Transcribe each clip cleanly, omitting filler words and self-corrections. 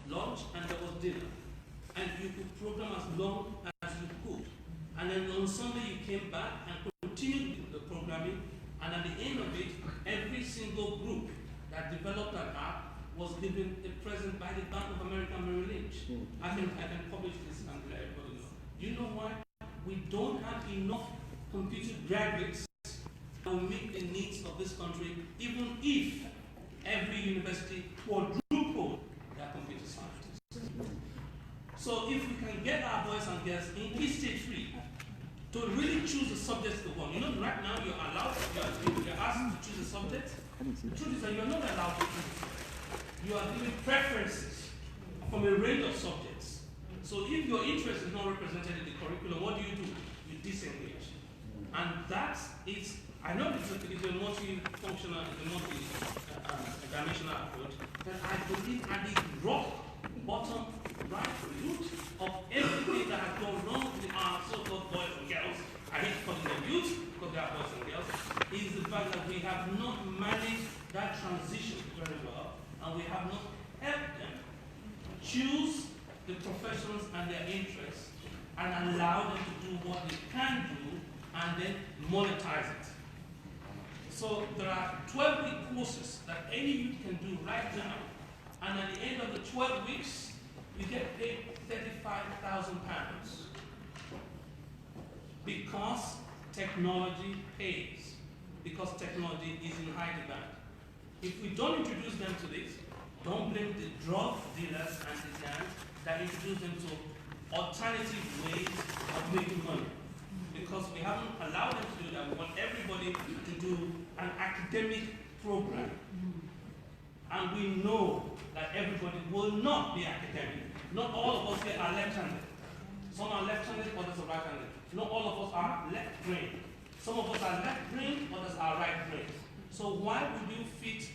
lunch and there was dinner. And you could program as long as you could. And then on Sunday you came back and continued the programming, and at the end of it, every single group that developed an app was given a present by the Bank of America Merrill Lynch. I can publish this and let everybody know. Do you know why? We don't have enough computer graduates that will meet the needs of this country, even if every university quadrupled their computer scientists. So if we can get our boys and girls in Key Stage 3 to really choose the subjects they want. You know, right now you're allowed, you're asked to choose a subject. The truth is that you're not allowed to choose. You are given preferences from a range of subjects. So if your interest is not represented in the curriculum, what do? You disengage. And that is, I know it's a multi-functional, it's a multi-dimensional approach, but I believe at the rock bottom right root of everything that has gone wrong with our so-called boys and girls, I hate calling them youth because they are boys and girls, is the fact that we have not managed that transition very well, and we have not helped them choose the professions and their interests and allow them to do what they can do and then monetize it. So there are 12-week courses that any youth can do right now, and at the end of the 12 weeks, you get paid £35,000 because technology pays, because technology is in high demand. If we don't introduce them to this, don't blame the drug dealers and the gangs that introduce them to alternative ways of making money. Because we haven't allowed them to do that. We want everybody to do an academic program. And we know that everybody will not be academic. Not all of us here are left-handed. Some are left-handed, others are right-handed. Not all of us are left-brained. Some of us are left-brained, others are right-brained. So why would you fit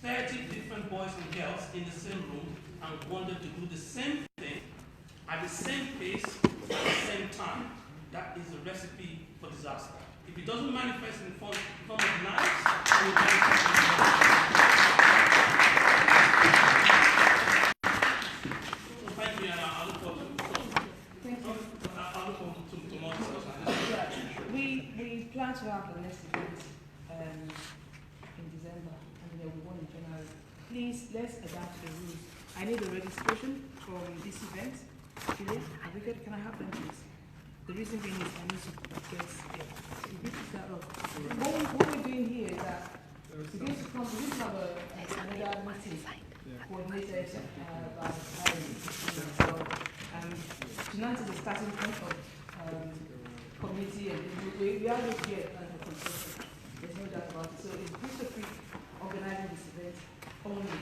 30 different boys and girls in the same room and want them to do the same thing at the same pace at the same time? That is a recipe for disaster. If it doesn't manifest in form of knives, it will manifest in So thank you, and I'll look forward to more discussion. We plan to have the next event in December, and then we want in January. Please, let's adapt to the rules. I need a registration from this event. Julia, can I have them, please? The reason being is I need to get that up. What we're doing here is that we need to have another meeting coordinated by so tonight is the starting point of community, and we are looking at the consensus. There's no doubt about it. So it's Bristol Creek organizing this event only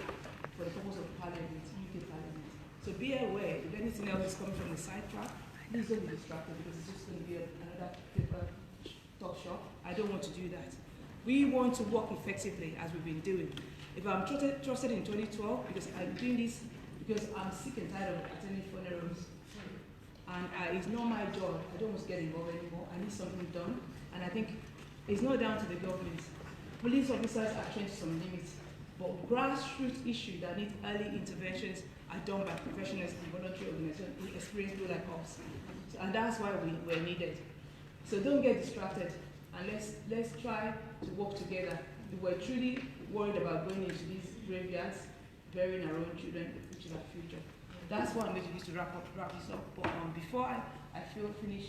for the purpose of Parliament, UK Parliament. So be aware if anything else is coming from the side track, please don't be distracted because it's just going to be another paper talk shop. I don't want to do that. We want to work effectively as we've been doing. If I'm trusted in 2012, because I'm doing this because I'm sick and tired of attending funerals, and it's not my job. I don't want to get involved anymore. I need something done, and I think it's not down to the government. Police officers are trained to some limits, but grassroots issues that need early interventions are done by professionals and voluntary organizations who experience people like us. So, and that's why we're needed. So don't get distracted, and let's try to work together. If we're truly worried about going into these graveyards, burying our own children, which is our future. That's what I'm going to use to wrap this up. But before I finish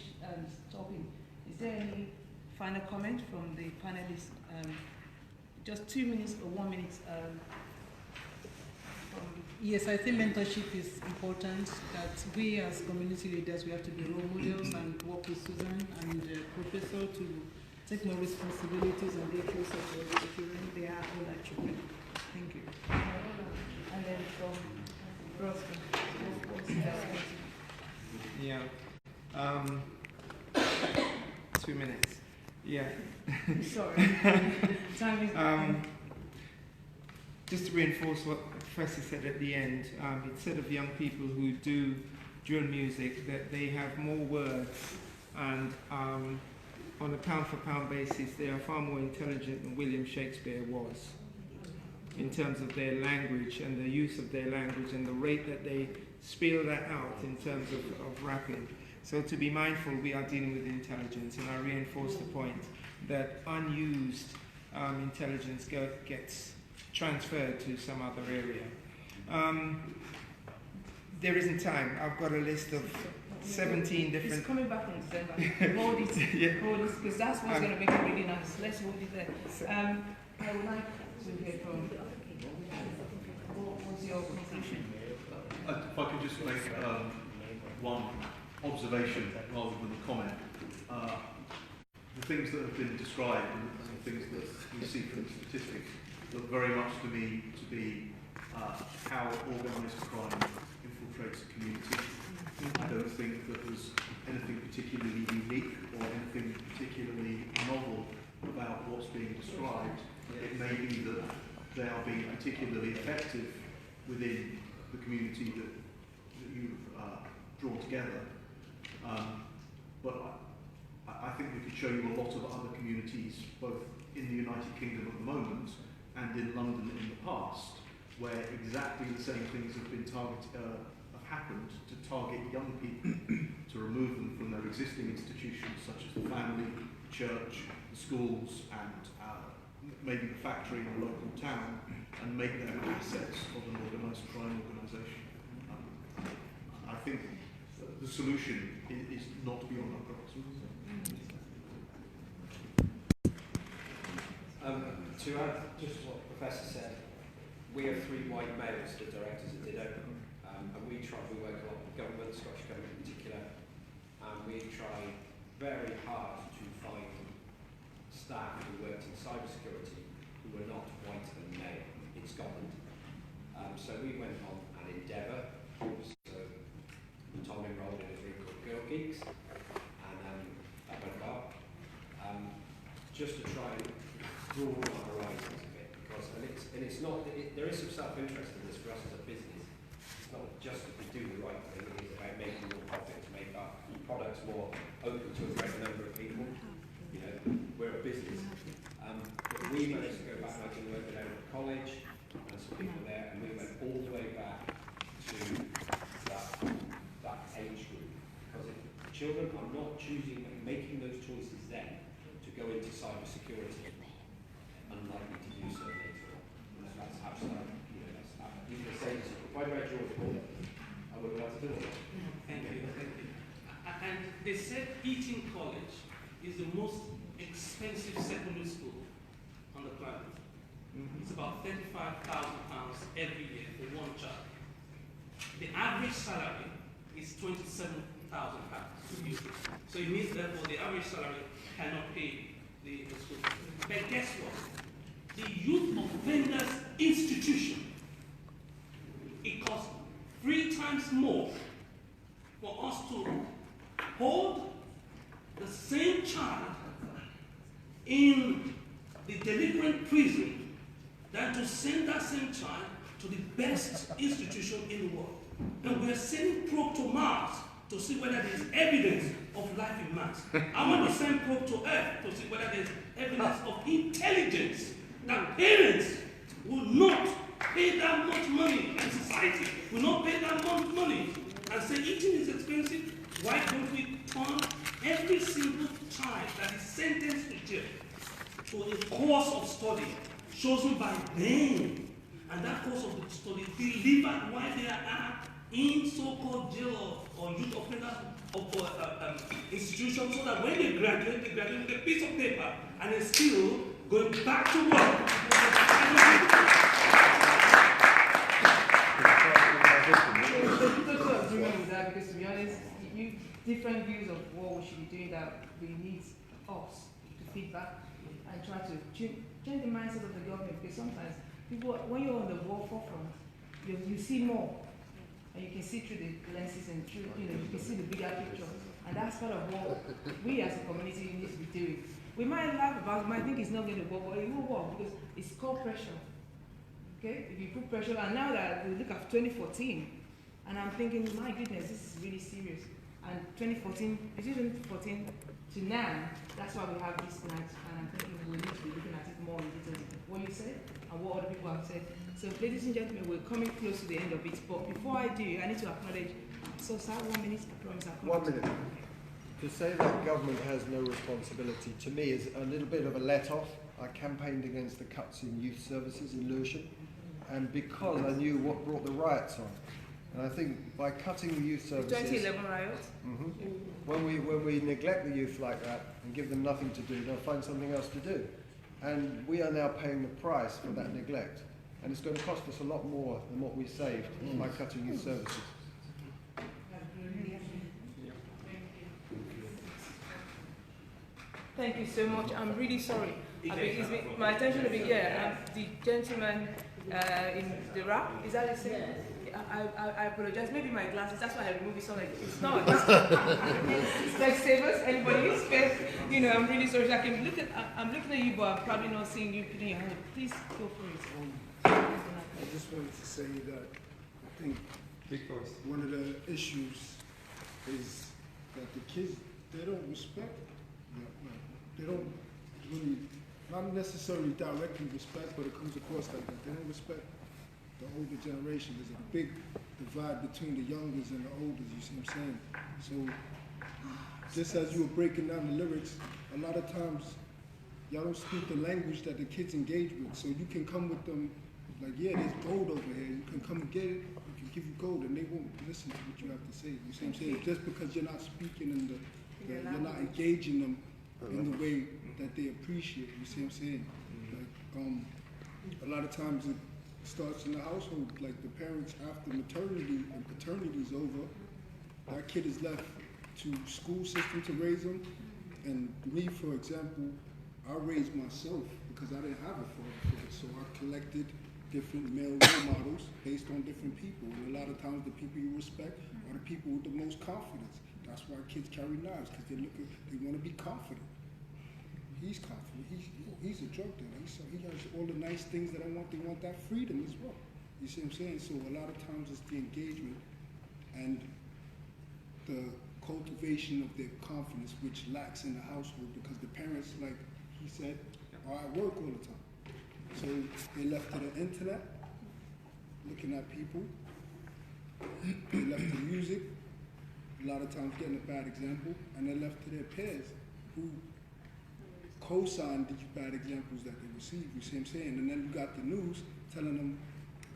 talking, is there any final comment from the panelists? Just 2 minutes or 1 minute. Yes, I think mentorship is important, that we as community leaders, we have to be role models and work with Susan and the professor to take more responsibilities and be closer to the children. They are all our children. Thank you. And then from Roscoe. Yeah. 2 minutes. Yeah. Sorry. Time is just to reinforce what the Professor said at the end, he said of young people who do drill music that they have more words, and on a pound-for-pound basis, they are far more intelligent than William Shakespeare was. in terms of their language and the use of their language and the rate that they spill that out in terms of rapping. So to be mindful, we are dealing with intelligence, and I reinforce the point that unused intelligence gets transferred to some other area. There isn't time. I've got a list of 17 different... It's coming back in December. Hold it, Yeah. hold it, because that's what's going to make it really nice. Let's hold it there. I would like to hear from... What was your conclusion? If I could just make one observation rather than a comment. The things that have been described and the things that we see from the statistics look very much to me to be how organised crime infiltrates the community. I don't think that there's anything particularly unique or anything particularly novel about what's being described. It may be that they are being particularly effective within the community that you've drawn together. But I think we could show you a lot of other communities, both in the United Kingdom at the moment and in London in the past, where exactly the same things have been have happened to target young people, to remove them from their existing institutions such as the family, the church, the schools, and maybe the factory in a local town, and make them assets of an organised crime organisation. I think the solution is not beyond our grasp. To add just what the Professor said, we have 3 white males, the directors at Dido, and we work a lot with government, Scottish Government in particular, and we try very hard to find staff who worked in cybersecurity who were not white and male in Scotland. So we went on an endeavour. So Tom enrolled in a group called Girl Geeks, and that went well. Just to try and broaden our horizons a bit, because it's not there is some self-interest in this for us as a business. It's not just that we do the right thing; it's about making more profit to make our products more open to a greater number of people. You know, we're a business. But we managed to go back. I can work at Edinburgh College and some people there, and we went all the way back to that age group, because if children are not choosing and making those choices then to go into cybersecurity, unlikely to do so later on. That's absolutely, you can say, if I read your report, I would have to do it. Thank you. And they said Eton College is the most expensive secondary school on the planet. It's about £35,000 every year for one child. The average salary is £27,000. So it means therefore the average salary cannot pay the school. But guess what? The Youth Offenders Institution, it costs 3 times more for us to hold the same child in the delinquent prison than to send that same child to the best institution in the world. And we are sending probe to Mars to see whether there is evidence of life in Mars. I want to send probe to Earth to see whether there is evidence of intelligence. That parents will not pay that much money, and society will not pay that much money, and say eating is expensive. Why don't we turn every single child that is sentenced to jail to a course of study chosen by them, and that course of study delivered while they are in so-called jail or youth offender institutions, so that when they graduate with a piece of paper and a skill going back to work. So agreement with that, because to be honest, you different views of what we should be doing that we need us to feedback and try to change the mindset of the government, because sometimes people, when you're on the war forefront, you see more, and you can see through the lenses and through, you can see the bigger picture, and that's part of what we as a community need to be doing. We might laugh about it, we might think it's not going to work, but it will work because it's called pressure. Okay? If you put pressure, and now that we look at 2014, and I'm thinking, my goodness, this is really serious. And 2014, between 2014 to now, that's why we have this night, and I'm thinking we need to be looking at it more in detail. What you said and what other people have said. So, ladies and gentlemen, we're coming close to the end of it. But before I do, I need to acknowledge. So, sir, 1 minute. I promise I'll come 1 back to minute. To say that government has no responsibility, to me, is a little bit of a let-off. I campaigned against the cuts in youth services in Lewisham, and because I knew what brought the riots on. And I think by cutting the youth the services... 2011 riots. When we neglect the youth like that and give them nothing to do, they'll find something else to do. And we are now paying the price for that neglect. And it's going to cost us a lot more than what we saved by cutting youth services. Thank you so much. I'm really sorry. My attention to be the gentleman in the rap. Is that the same? I apologize. Maybe my glasses. That's why I removed it. So like it's not. Specsavers. Anybody? You know, I'm really sorry. I'm looking at you, but I'm probably not seeing you putting your hand up. Please go for it. I just wanted to say that I think one of the issues is that the kids, they don't respect, they don't really, not necessarily directly respect, but it comes across like that. They don't respect the older generation. There's a big divide between the youngers and the olders, you see what I'm saying? So just as you were breaking down the lyrics, a lot of times y'all don't speak the language that the kids engage with. So you can come with them like, yeah, there's gold over here. You can come and get it. We can give you gold, and they won't listen to what you have to say. You see what I'm saying? Just because you're not speaking in you're not engaging them in the way that they appreciate. You see what I'm saying? Like, a lot of times it starts in the household. Like the parents, after maternity and paternity is over, that kid is left to school system to raise them. And me, for example, I raised myself because I didn't have a father figure, so I collected different male role models based on different people. And a lot of times the people you respect are the people with the most confidence. That's why kids carry knives, because they want to be confident. He's confident. He's a drug dealer. He has all the nice things that I want. They want that freedom as well. You see what I'm saying? So a lot of times it's the engagement and the cultivation of their confidence, which lacks in the household, because the parents, like he said, are at work all the time. So they left to the internet, looking at people. They left to music, a lot of times getting a bad example, and they left to their peers who co-signed these bad examples that they received, you see what I'm saying? And then you got the news telling them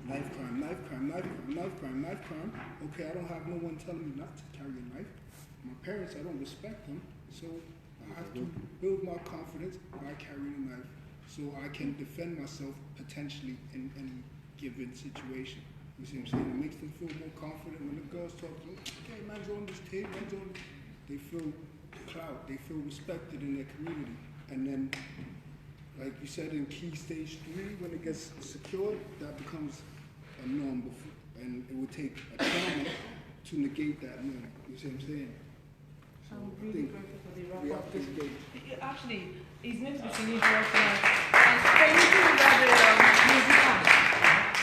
knife crime, knife crime, knife crime, knife crime, knife crime. Okay, I don't have no one telling me not to carry a knife. My parents, I don't respect them, so I have to build my confidence by carrying a knife so I can defend myself potentially in any given situation. You see what I'm saying? It makes them feel more confident when the girls talk to them, okay, man's on this tape, man's on this. They feel clout, they feel respected in their community. And then, like you said, in key stage 3, when it gets secured, that becomes a norm, and it would take a trauma to negate that norm. You see what I'm saying? So I'm I really think grateful for the we wrap have to up. engage. Actually, it's meant to be finished right now. And can you do without the music on?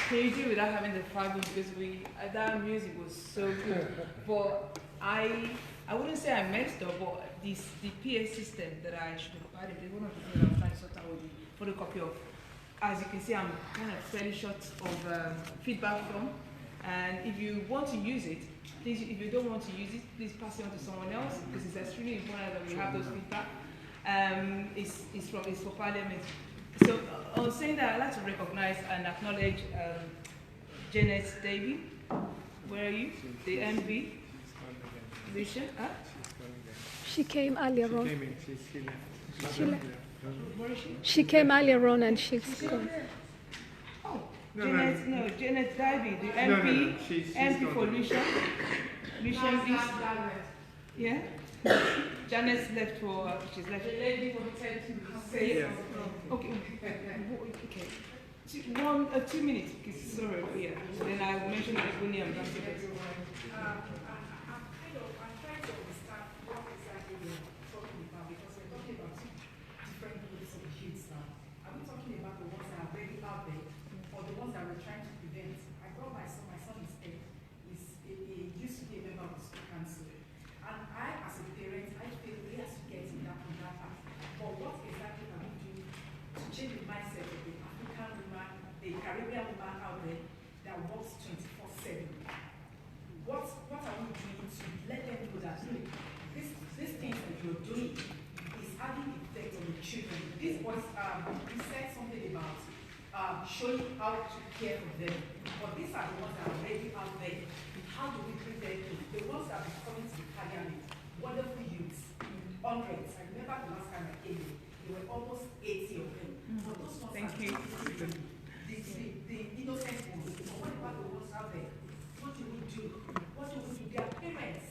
Can you do without having the fabric? Because that music was so good. But I wouldn't say I messed up, but the PA system that I should have added is one of the things I was trying to sort out with the photocopy of. As you can see, I'm kind of fairly short of feedback from. And if you want to use it, please, if you don't want to use it, please pass it on to someone else, because it's extremely important that we have those feedback. It's for Parliament. So on saying that, I'd like to recognize and acknowledge Janet Davey. Where are you? The MV. Lucia? Huh? She came earlier on. She left. Where is she? She came earlier on and she's gone. Oh, No, Janet Davey, the MP. No, she's MP gone. for Lucia. Lucia East. Yeah? Janet's left for, she's left. The lady for the 10 to Yeah. Okay. Okay. 2 minutes, because sorry, yeah. Then I will mention Ebony and Ambassadors. I'm trying to understand what exactly we're talking about, because we're talking about different groups of kids now. Are we talking about the ones that are already out there, or the ones that we're trying to prevent? I brought my son is 8. He used to be a member of the school council. And showing how to care for them. But these are the ones that are already out there. How do we bring them in? The ones that are coming to the parliament, wonderful youths, hundreds. I remember the last time I came here, there were almost 80 of them. But those ones Thank are you. the innocent ones. But what about the ones out there? What do we do? What do we do? Their parents,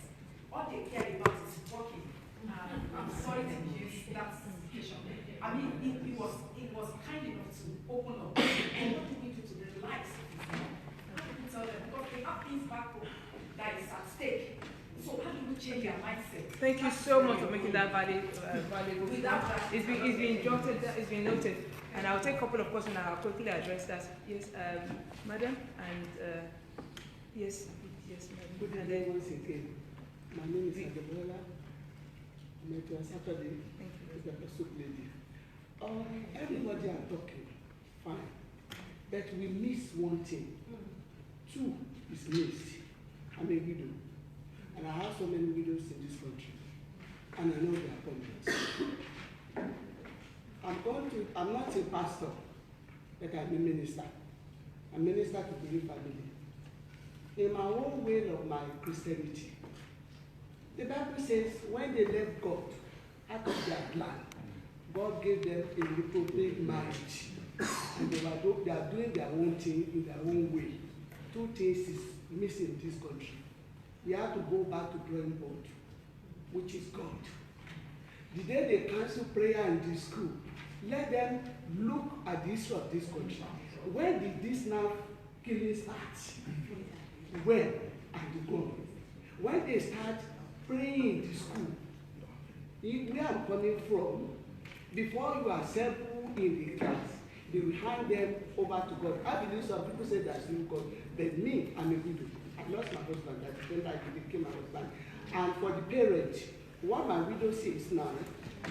all they care about is working. I'm sorry to use that specification. I mean, it was kind enough to open up. And what do we do to their lives? How do we tell them? Because they have things back home that is at stake. So how do we change their mindset? Thank you so much for making that valuable. It's been jotted, it's been noted. And I'll take a couple of questions and I'll quickly address that. Yes, madam, and yes, madam. Good day once again. My name is Adebola. Met you on Saturday. Thank you. With the soup lady. Everybody are talking, fine. But we miss one thing. Two is missed. I'm a widow. And I have so many widows in this country. And I know their problems. I'm not a pastor, but I'm a minister. I minister to the family. In my own way of my Christianity, the Bible says when they left God out of their land, God gave them a reprobate mind. And they are doing their own thing in their own way. Two things is missing in this country. We have to go back to drawing board, which is God. The day they cancel prayer in the school, let them look at the history of this country. When did this now killing start? When and go. When they start praying in the school, where I'm coming from, before you assemble in the class, they will hand them over to God. I believe some people say that's no God, but me, I'm a widow. I lost my husband, at the time I became my husband. And for the parents, what my widow says now,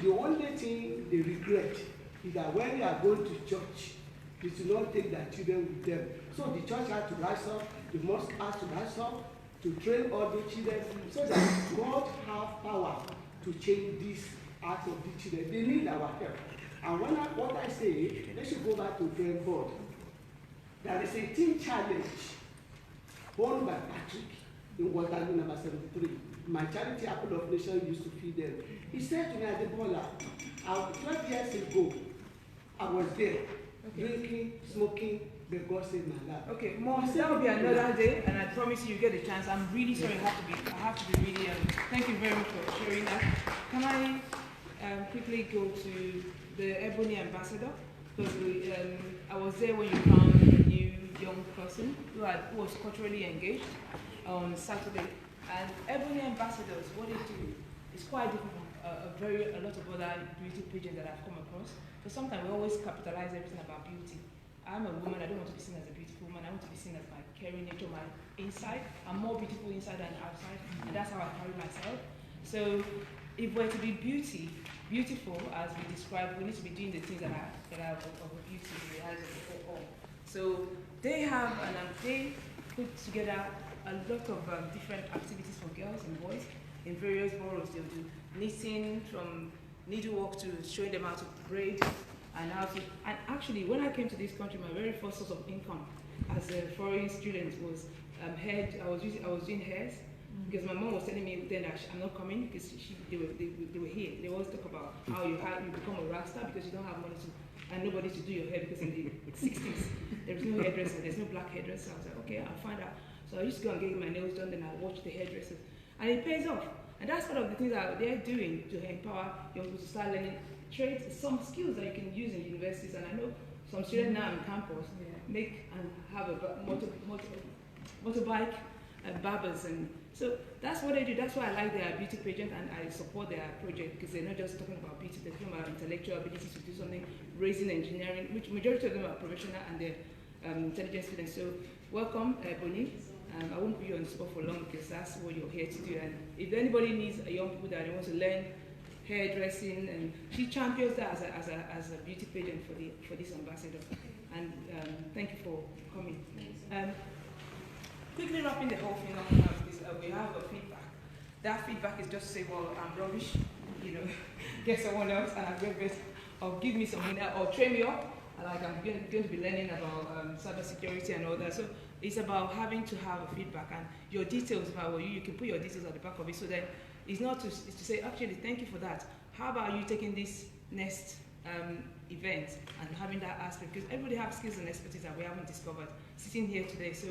the only thing they regret is that when they are going to church, they do not take their children with them. So the church has to rise up, the mosque has to rise up to train all the children so that God have power to change this heart of the children. They need our help. And what I say, they should go back to drawing board. There is a team challenge born by Patrick in Waterloo number 73. My charity Apple of Nation used to feed them. He said to me at the Bola, 12 years ago, I was there, drinking, smoking, but God saved my life. Okay, Mom, that will be another day, and I promise you get a chance. I'm really sorry, I have to be really, thank you very much for sharing that. Can I quickly go to the Ebony Ambassador? Because I was there when you found a new young person who was culturally engaged on Saturday. And Ebony Ambassadors, what they do is quite different from a lot of other beauty pageants that I've come across. So sometimes we always capitalize everything about beauty. I'm a woman, I don't want to be seen as a beautiful woman, I want to be seen as my caring nature, my inside. I'm more beautiful inside than outside, and that's how I carry myself. So if we're to be beautiful as we describe, we need to be doing the things that are of beauty in the eyes of the all. So they have, they put together a lot of different activities for girls and boys in various boroughs. They'll do knitting, from needlework to showing them how to braid and how to. And actually, when I came to this country, my very first source of income as a foreign student was hair. I was doing hairs because my mom was telling me then that I'm not coming because they were here. They always talk about how you become a rasta because you don't have money and nobody to do your hair because in the 60s there was no hairdresser, there's no black hairdresser. I was like, okay, I'll find out. So I used to go and get my nails done, then I watch the hairdressers. And it pays off. And that's one of the things that they're doing to empower young people to start learning trades, some skills that you can use in universities. And I know some students now on campus make and have a motorbike barbers. And so that's what they do. That's why I like their beauty pageant and I support their project because they're not just talking about beauty, they're talking about intellectual abilities to do something, raising engineering, which majority of them are professional and they're intelligent students. So welcome, Bonnie. I won't put you on the spot for long because that's what you're here to do. And if anybody needs a young people that they want to learn hairdressing, and she champions that as a beauty pageant for this ambassador. And thank you for coming. Quickly wrapping the whole thing up, we have a feedback. That feedback is just to say, well, I'm rubbish, get someone else and I'm very best, or give me some money, or train me up, like I'm going to be learning about cybersecurity and all that. So it's about having to have a feedback and your details about what you can put your details at the back of it. So then it's not to, it's to say, actually, thank you for that. How about you taking this next event and having that aspect? Because everybody has skills and expertise that we haven't discovered sitting here today. So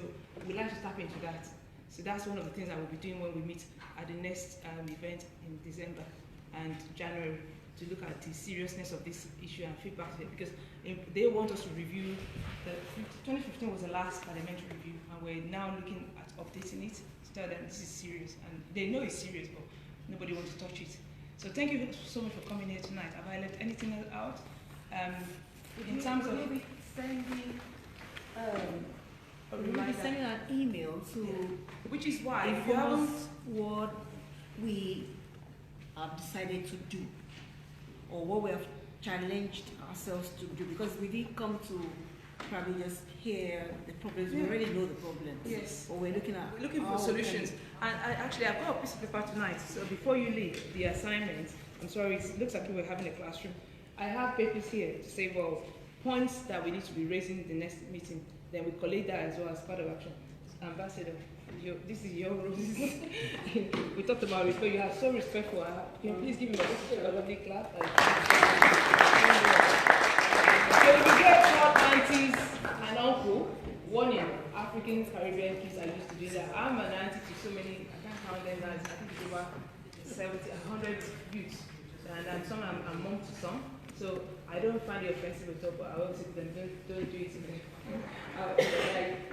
we like to tap into that. So that's one of the things I will be doing when we meet at the next event in December and January, to look at the seriousness of this issue and feedback to it, because they want us to review. 2015 was the last parliamentary review, and we're now looking at updating it to tell them this is serious, and they know it's serious, but nobody wants to touch it. So thank you so much for coming here tonight. Have I left anything else out? In terms of maybe sending, we'll be sending an email to which is why if inform us what we have decided to do, or what we have challenged ourselves to do, because we didn't come to probably just hear the problems. We already know the problems. Yes. But we're looking for solutions. And actually, I've got a piece of paper tonight. So before you leave, the assignment. I'm sorry, it looks like we were having a classroom. I have papers here to say, well, points that we need to be raising in the next meeting. Then we collate that as well as part of action. Ambassador, this is your role. We talked about respect. You have so respectful. Can you please give me a lovely clap? So if you get all aunties and uncle, warning, African Caribbean kids are used to doing that. I'm an auntie to so many, I can't count them now, I think it's over 70, 100 youths. And some I'm mom to some. So I don't find it offensive at all, but I always say to them, don't do it to me.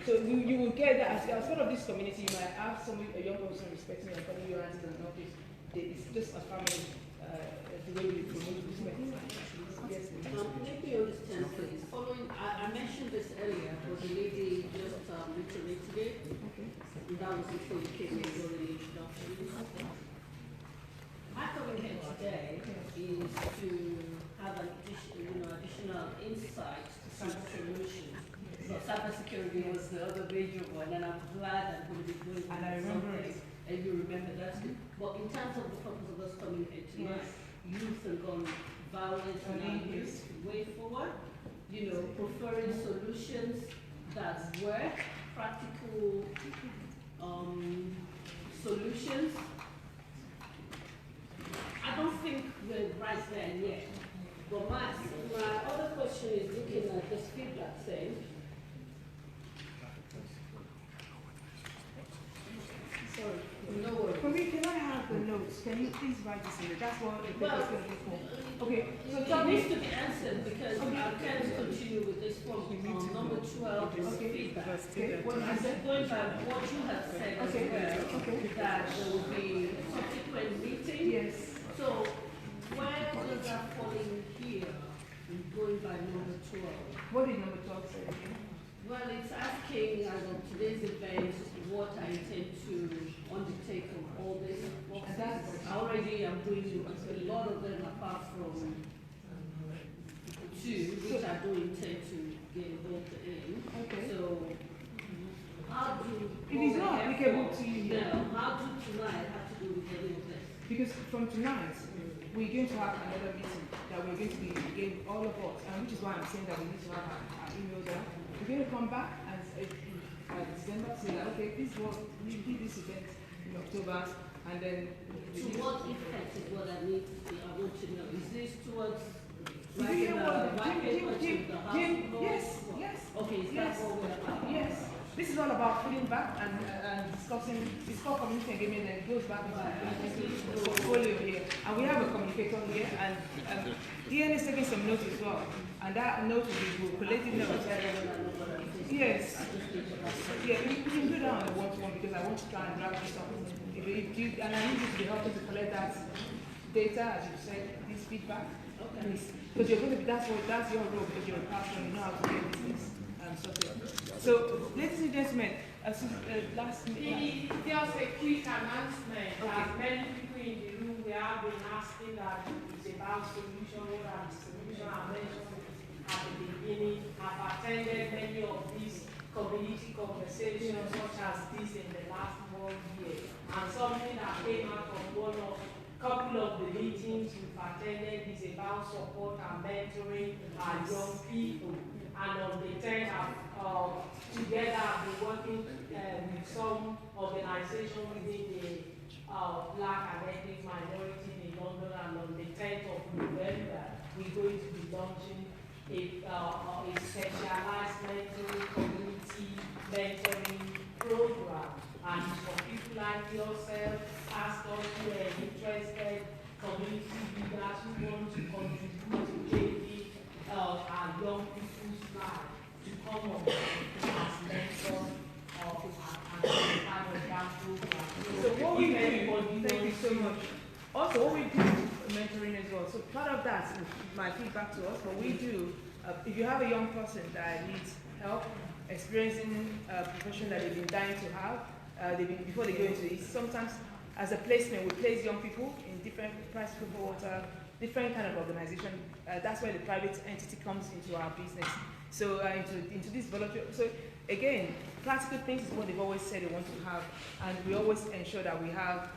So you will get that as part of this community. You might have a young person respecting you and calling you aunties and all this. It's just a family, the way we promote respect. Yes, let me understand, please. Following, I mentioned this earlier, but the lady just reiterated it. Okay. That was before you came in during the introduction. My coming here today is to have an additional insight to cyber solutions. So cybersecurity was the other major one, and I'm glad I'm going to be doing and I remember something. And you remember that too. But in terms of the purpose of us coming here tonight, youth and gun violence and abuse, way forward, preferring solutions that work, practical solutions. I don't think we're right there yet. But my other question is looking at this feedback thing. Sorry, no worries. For me, can I have the notes? Can you please write this in there? That's what the paper is going to be for. Okay, so it needs to be answered because I can't continue with this from number 12 is feedback. I said going by what you have said as well, that there will be a subsequent meeting. Yes. So where does that fall in here, going by number 12? What did number 12 say again? Well, it's asking as of today's event what I intend to undertake on all this. I already am doing a lot of them apart from two, which I do intend to get involved in. Okay. So how do if it's not applicable to you, how do tonight have to do with any of this? Because from tonight, we're going to have another meeting that we're going to be again all of us, and which is why I'm saying that we need to have our email there. We're going to come back and December say that okay, this was we did this event in October, and then to what effect is what I need to I want to know. Is this towards Yes. Okay, is that what we're about? Yes. This is all about feeding back and discussing. It's called community engagement, and it goes back into the portfolio here. And we have a communicator here, and Ian is taking some notes as well. And that note will be collating notes. Yes. Yeah, we can do that on the one-to-one because I want to try and drag this up. And I need you to be helping to collect that data, as you said, this feedback. Okay. Because you're going to be, that's your role, because you're a pastor, you know how to get these things. So, ladies and gentlemen, last meeting. Just a quick announcement. Okay. Many people in the room, we have been asking that it's about solution, what are the solution I mentioned at the beginning. I've attended many of these community conversations such as this in the last 1 year. And something that came out of one of couple of the meetings we've attended is about support and mentoring our young people. And on the 10th, together I've been working with some organizations within the Black and ethnic minorities in London, and on the 10th of November, we're going to be launching a specialized mentoring, community mentoring program. And for people like yourself, pastors who are interested, community leaders who want to contribute to changing our young people's lives, to come on as mentors and part of that program. So what we do, thank you so much. Also, what we do mentoring as well. So part of that is my feedback to us. What we do, if you have a young person that needs help, experiencing a profession that they've been dying to have, before they go into it, sometimes as a placement, we place young people in different price for water, different kind of organization. That's where the private entity comes into our business. So into this voluntary. So again, practical things is what they've always said they want to have, and we always ensure that we have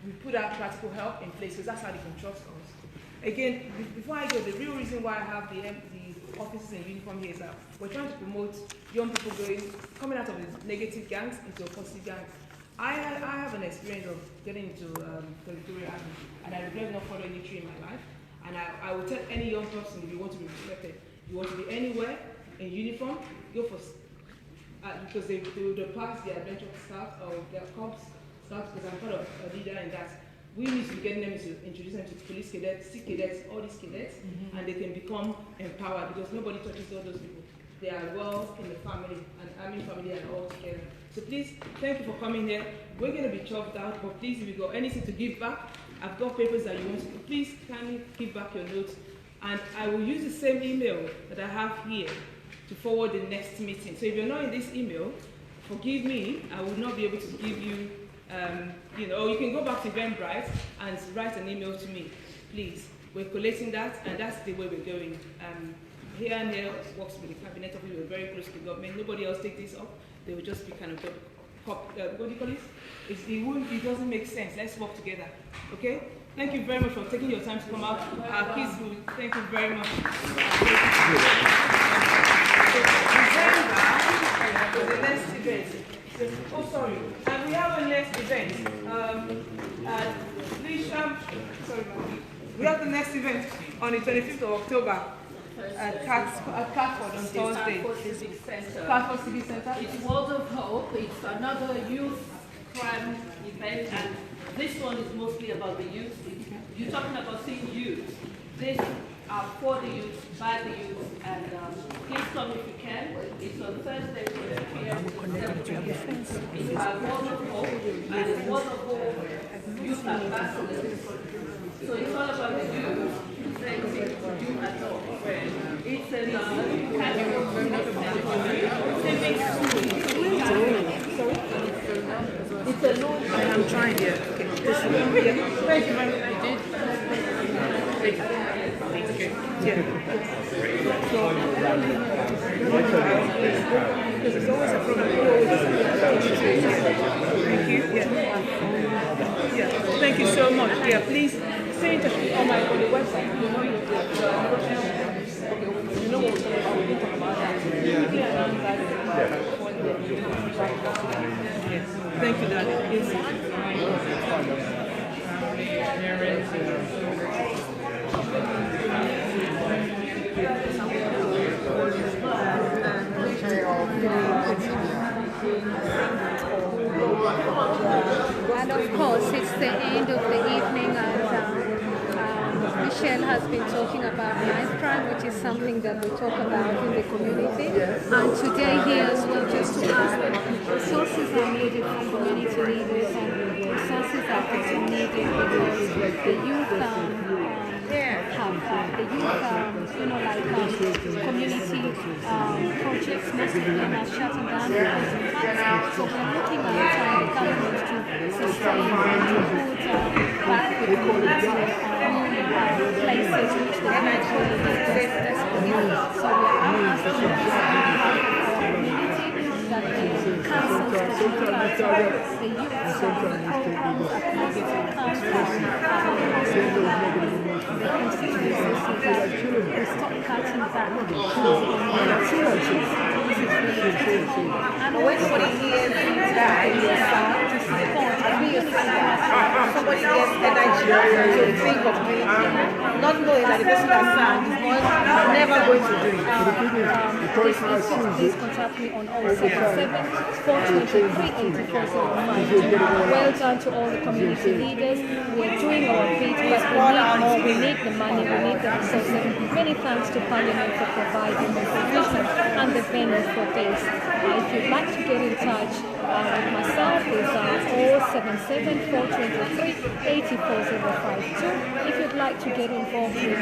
we put our practical help in place, because that's how they can trust us. Again, before I go, the real reason why I have the officers in uniform here is that we're trying to promote young people coming out of the negative gangs into a positive gang. I have an experience of getting into territorial army, and I regret not following any tree in my life. And I will tell any young person, if you want to be respected, you want to be anywhere in uniform, go for because they will pass their adventure scouts or their corps scouts, because I'm part of a leader in that. We need to be getting them to introduce them to police cadets, sea cadets, all these cadets, and they can become empowered, because nobody touches all those people. They are well in the family, and army family, and all together. So please, thank you for coming here. We're going to be chopped out, but please, if you got anything to give back, I've got papers that you want to, please kindly give back your notes. And I will use the same email that I have here to forward the next meeting. So if you're not in this email, forgive me, I will not be able to give you, or you can go back to Eventbrite and write an email to me, please. We're collating that, and that's the way we're going. Here and here works with the cabinet office. We're very close to the government. Nobody else take this up. They will just be kind of, what do you call it? It doesn't make sense. Let's work together, okay? Thank you very much for taking your time to come out. Our kids will thank you very much. December, the next event. Oh, sorry. And we have a next event. We have the next event on the 25th of October at Catford on Thursday. Catford Civic Center. It's World of Hope. It's another youth crime event, and this one is mostly about the youth. You're talking about seeing youth. This are for the youth, by the youth, and please come if you can. It's on Thursday, 2 p.m. It's by World of Hope, and it's World of Hope Youth Ambassadors. So it's all about the youth. You at all. It's a it's a loan. I am trying here. Okay. Thank you very much. Thank you. Yeah. Because it's always a problem. Thank you. Yeah. Thank you so much. Yeah, please stay in touch on the website. You know what we're talking about that. Yes. Thank you, Daddy. And of course, it's the end of the evening, and Michelle has been talking about knife crime, which is something that we talk about in the community. And today here as well, just to add, resources are needed from community leaders, and resources are also needed because the youth community projects, most of them are shutting down because of cuts. So we're looking at the government to sustain and to put back the community places which they naturally desperately. So we are asking that the community, that the councils, sometimes it's direct. the youth And sometimes it's programs taken are with come from Send those negative emotions. the constituencies so that we stop cutting back on the and But when somebody hears that in your sound, somebody gets energy to think of doing it, not knowing that the person that sang is never going to do it. Please contact me on 077 423 8405. Well done to all the community leaders. We're doing our bit, but we need more. We need the money. We need the resources. Many thanks to Parliament for providing the provision and the venue for this. If you'd like to get in touch with myself, it's 077 423 84052. If you'd like to get involved with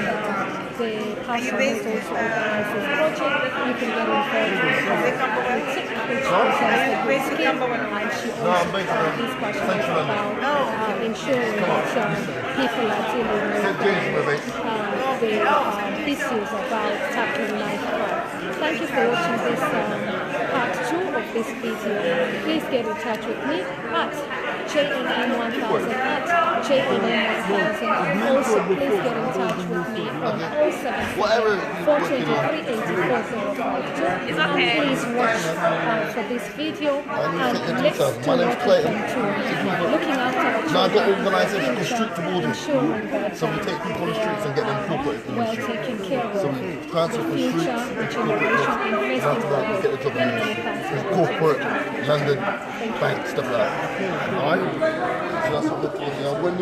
the person who's also organized this project, you can get involved with Tick, which represents the Good Skin, and she also is passionate about ensuring that people are dealing with the issues about tackling life crime. Thank you for watching this part 2 of this video. Please get in touch with me at JNM1000 at JNM1000. Also, please get in touch with me on 077 423 8405. And please watch for this video and let's do what we can to looking after Now I've got organisation called Street to Boarding. ensuring that So we take people on the streets and get them incorporated in the well street. taken care of. So we transfer from Future, streets, the generation, invest in the get the job in the street. Corporate, London, bank, stuff like that. Alright? So that's what we're doing. When